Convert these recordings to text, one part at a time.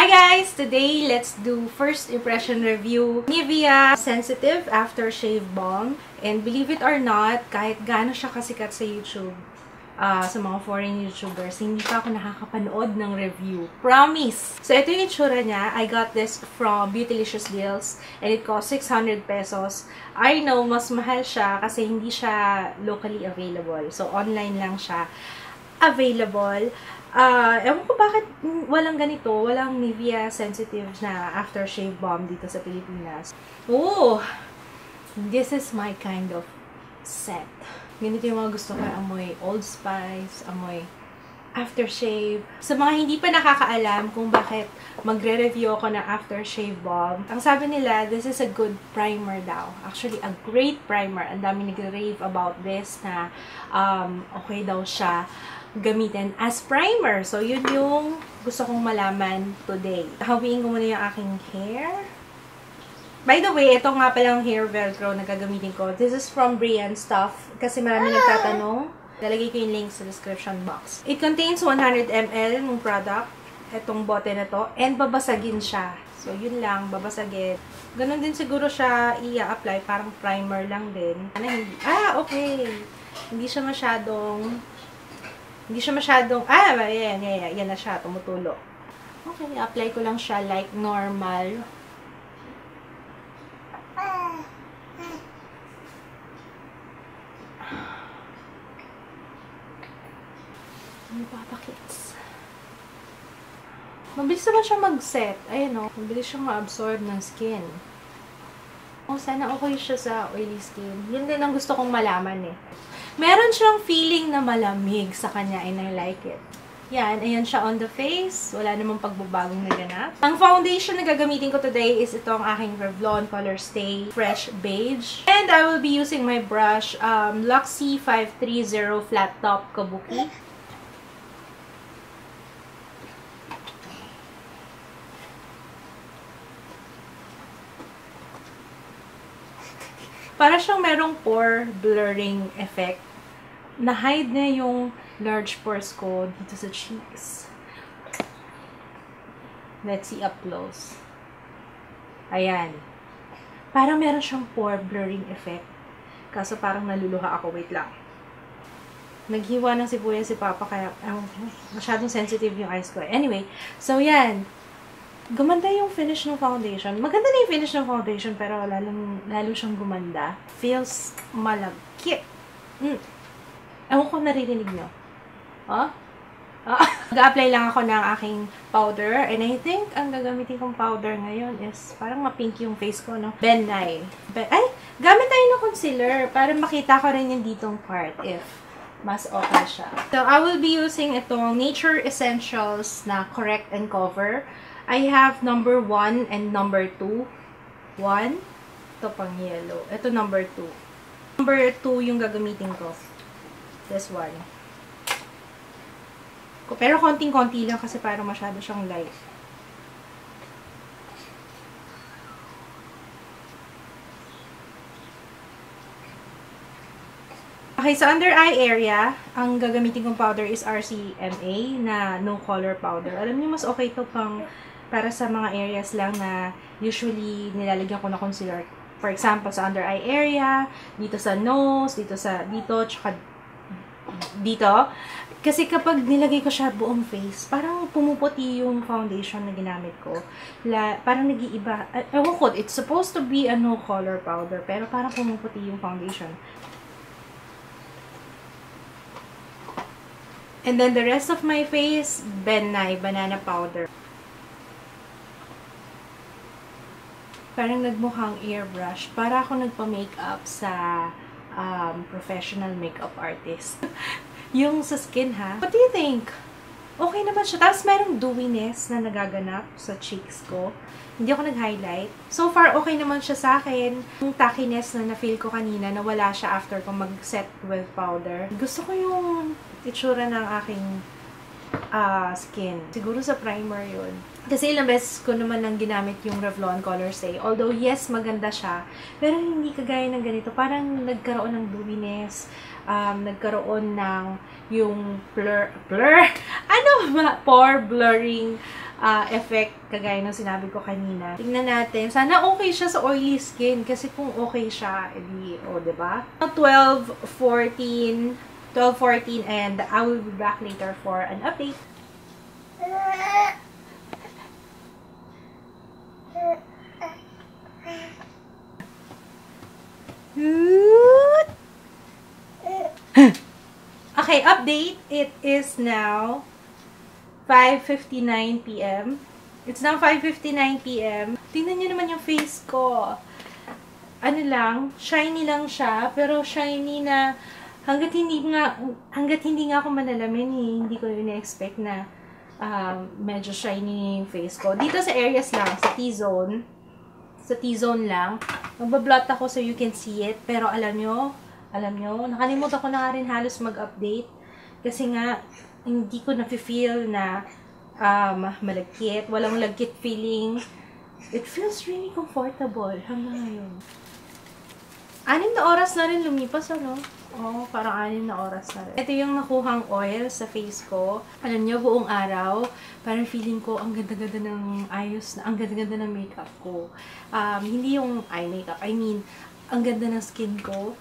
Hi guys! Today, let's do first impression review. Nivea Sensitive Aftershave Balm. And believe it or not, kahit gaano siya kasikat sa YouTube, sa mga foreign YouTubers, hindi pa ako nakakapanood ng review. Promise! So, ito yung itsura niya. I got this from Beautylicious Deals and it cost 600 pesos. I know, mas mahal siya kasi hindi siya locally available. So, online lang siya available. Ewan ko bakit walang ganito, walang Nivea Sensitive na aftershave balm dito sa Pilipinas. Oh! This is my kind of set. Ganito yung mga gusto ko, amoy Old Spice, amoy aftershave. Sa mga hindi pa nakakaalam kung bakit magre-review ako ng aftershave balm, ang sabi nila, this is a good primer daw. Actually, a great primer. Ang dami nag-rave about this na okay daw siya gamitin as primer. So, yun yung gusto kong malaman today. Hawiin ko muna yung aking hair. By the way, ito nga palang hair velcro na gagamitin ko. This is from Brian Stuff. Kasi marami nagtatanong. Lalagay ko yung link sa description box. It contains 100 ml ng product. Itong bote na to. And babasagin siya. So, yun lang. Babasagin. Ganon din siguro siya i-apply. Parang primer lang din. Okay. Hindi siya masyadong yan na siya, tumutulo. Okay, apply ko lang siya like normal. Ano pa pakits? Mabilis naman siya mag-set. Ayun o, mabilis siya ma-absorb ng skin. Oh, sana okay siya sa oily skin. Yun din ang gusto kong malaman eh. Meron siyang feeling na malamig sa kanya and I like it. Yan, ayan siya on the face. Wala namang pagbabagong naganap. Ang foundation na gagamitin ko today is itong aking Revlon Color Stay Fresh Beige. And I will be using my brush, Luxie 530 Flat Top Kabuki. Para siyang merong pore blurring effect. Na-hide na yung large pores ko dito sa cheeks. Let's see up close. Ayan. Parang meron siyang pore blurring effect. Kaso parang naluluha ako. Wait lang. Naghiwa ng sibuyas si Papa kaya masyadong sensitive yung eyes ko. Anyway, so yan. Gumanda yung finish ng foundation. Maganda na yung finish ng foundation, pero lalo siyang gumanda. Feels malagkit. Ewan ko naririnig nyo. Mag-apply lang ako ng aking powder. And I think, ang gagamitin kong powder ngayon is, parang ma-pink yung face ko, no? Ben Nye. Gamit tayo ng concealer para makita ko rin yung ditong part if mas okay siya. So, I will be using itong Nature Essentials na Correct and Cover. I have number 1 and number 2. 1. Ito pang yellow. Ito number 2. Number 2 yung gagamitin ko. This one. Pero konting-konti lang kasi parang masyado siyang light. Okay, sa under eye area, ang gagamitin kong powder is RCMA na no color powder. Alam niyo, mas okay ito para sa mga areas lang na usually nilalagyan ko na concealer. For example, sa under eye area, dito sa nose, dito, tsaka dito. Kasi kapag nilagay ko siya buong face, parang pumuputi yung foundation na ginamit ko. Parang nag-iiba. Ewan ko, it's supposed to be a no color powder, pero parang pumuputi yung foundation. And then the rest of my face, Ben Nye banana powder. Parang nagmukhang airbrush. Para ako nagpa-makeup sa professional makeup artist. Yung sa skin, ha? What do you think? Okay naman siya. Tapos merong dewiness na nagaganap sa cheeks ko. Hindi ako nag-highlight. So far, okay naman siya sa akin. Yung tackiness na na-feel ko kanina, nawala siya after ko mag-set with powder. Gusto ko yung itsura ng aking skin. Siguro sa primer yun. Kasi ilang beses ko naman nang ginamit yung Revlon Color Stay. Although, yes, maganda siya. Pero hindi kagaya ng ganito. Parang nagkaroon ng dewiness. Nagkaroon ng yung pore blurring effect, kagaya ng sinabi ko kanina. Tingnan natin. Sana okay siya sa oily skin. Kasi kung okay siya, edi, diba? 12:14, and I will be back later for an update. Okay, update. It is now 5:59 p.m. It's now 5:59 p.m. Tingnan niyo naman yung face ko. Ano lang, shiny lang siya, pero shiny na hanggat hindi nga ako manalamin, hindi ko ina-expect na medyo shiny yung face ko. Dito sa areas lang, sa T-zone lang. Magbablot ako so you can see it, pero alam nyo, nakalimutan ko na rin halos mag-update kasi nga hindi ko na-feel na malagkit, walang lagkit feeling. It feels really comfortable hanggang ngayon. 6 na oras na rin lumipas, ano? Oo, parang 6 na oras na rin. Ito yung nakuhang oil sa face ko. Alam nyo, buong araw, parang feeling ko ang ganda-ganda ng ayos, ang ganda-ganda ng makeup ko. Hindi yung eye makeup, I mean, ang ganda ng skin ko.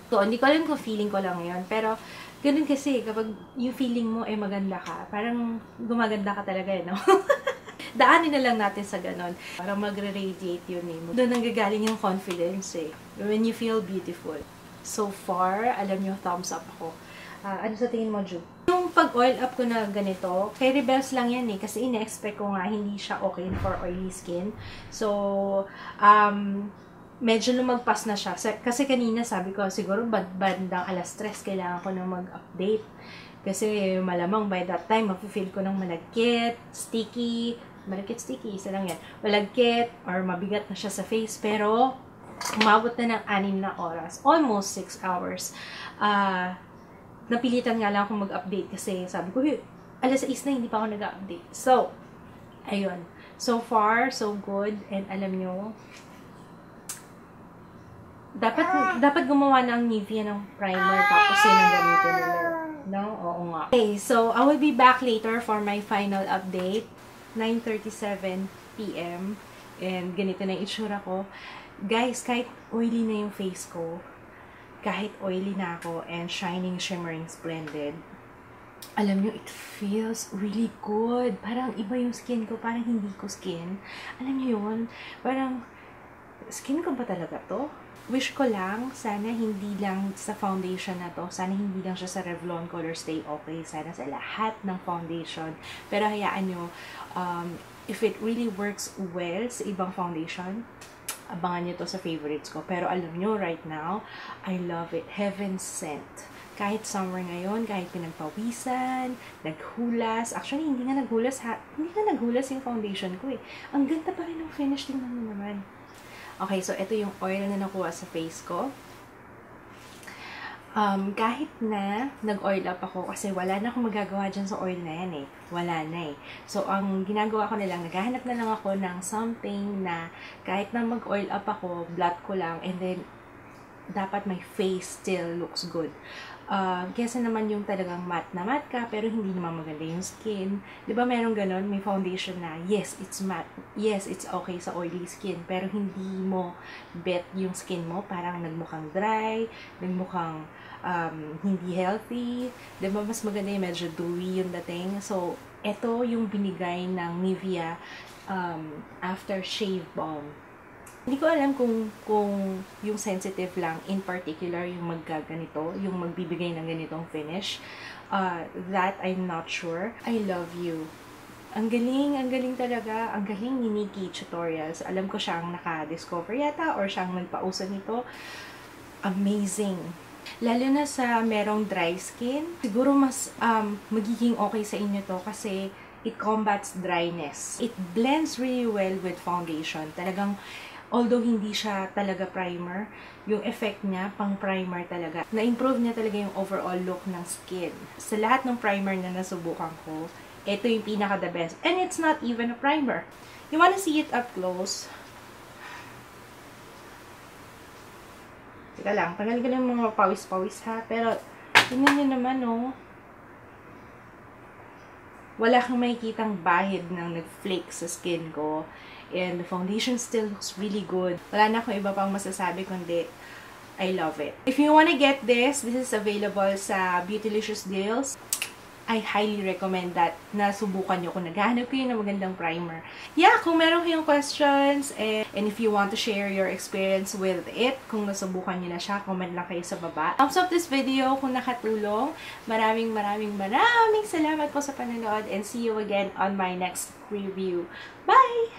So, hindi ko alam kung feeling ko lang yun. Pero, ganun kasi, kapag yung feeling mo ay maganda ka, parang gumaganda ka talaga, no? Daanin na lang natin sa ganon. Parang magre-radiate yun eh. Doon nanggagaling yung confidence eh. When you feel beautiful. So far, alam nyo, thumbs up ako. Ano sa tingin mo, Ju? Yung pag-oil up ko na ganito, kay Rebels lang yan eh. Kasi ina-expect ko nga hindi siya okay for oily skin. So, medyo lumagpas na siya. Kasi kanina sabi ko, siguro bandang 3:00 kailangan ko na mag-update. Kasi malamang by that time, mafe-feel ko ng malagkit, sticky, isa lang yan. Malagkit, or mabigat na siya sa face. Pero, umabot na ng 6 na oras. Almost 6 hours. Napilitan nga lang akong mag-update kasi sabi ko, 6:00 na, hindi pa ako nag-update. So, ayun. So far, so good. And alam nyo, dapat gumawa ng Nivea ng primer tapos yun ang gamitin nila. No? Oo nga. Okay, so I will be back later for my final update. 9:37 p.m. And ganito na yung itsura ko. Guys, kahit oily na yung face ko, kahit oily na ako and shining, shimmering, splendid, alam nyo, it feels really good. Parang iba yung skin ko. Parang hindi ko skin. Alam nyo yun? Parang, skin ko ba talaga to? Wish ko lang, sana hindi lang sa foundation na to, sana hindi lang siya sa Revlon Color Stay Okay, sana sa lahat ng foundation. Pero hayaan nyo, if it really works well sa ibang foundation, abangan nyo to sa favorites ko. Pero alam nyo, right now, I love it. Heaven sent. Kahit summer ngayon, kahit pinagpawisan, naghulas. Actually, hindi nga naghulas yung foundation ko eh. Ang ganda pa rin ng finish, tingnan mo naman. Okay, so ito yung oil na nakuha sa face ko. Kahit na nag-oil up ako, kasi wala na akong magagawa dyan sa oil na yan eh. Wala na eh. So, ang ginagawa ko na lang, naghahanap na lang ako ng something na kahit na mag-oil up ako, blot ko lang, and then, dapat my face still looks good. Kesa naman yung talagang matte na matte ka, pero hindi naman maganda yung skin. Diba merong ganon? May foundation na, yes, it's matte. Yes, it's okay sa oily skin. Pero hindi mo bet yung skin mo. Parang nagmukhang dry, nagmukhang hindi healthy. Diba mas maganda yung medyo dewy yung dating. So, ito yung binigay ng Nivea After Shave Balm. Hindi ko alam kung yung sensitive lang, in particular, yung maggaganito, yung magbibigay ng ganitong finish. That, I'm not sure. I love you. Ang galing talaga. Ang galing ni Nikki Tutorials. Alam ko siyang naka-discover yata or siyang nagpauso nito. Amazing. Lalo na sa merong dry skin, siguro mas magiging okay sa inyo to kasi it combats dryness. It blends really well with foundation. Talagang although hindi siya talaga primer, yung effect niya, pang primer talaga. Na-improve niya talaga yung overall look ng skin. Sa lahat ng primer na nasubukan ko, ito yung pinaka-the best. And it's not even a primer. You wanna see it up close? Teka lang, tagal yung mga pawis-pawis ha. Pero, tingnan nyo naman, oh. wala kang makikitang bahid ng nag-flake sa skin ko. And the foundation still looks really good. Wala na akong iba pang masasabi kundi I love it. If you wanna get this is available sa Beautylicious Deals. I highly recommend that na subukan nyo kung naghahanap kayo ng magandang primer. Yeah, kung meron kayong questions and if you want to share your experience with it, kung nasubukan nyo na siya, comment lang kayo sa baba. Thumbs up this video kung nakatulong. Maraming salamat po sa panonood and see you again on my next review. Bye!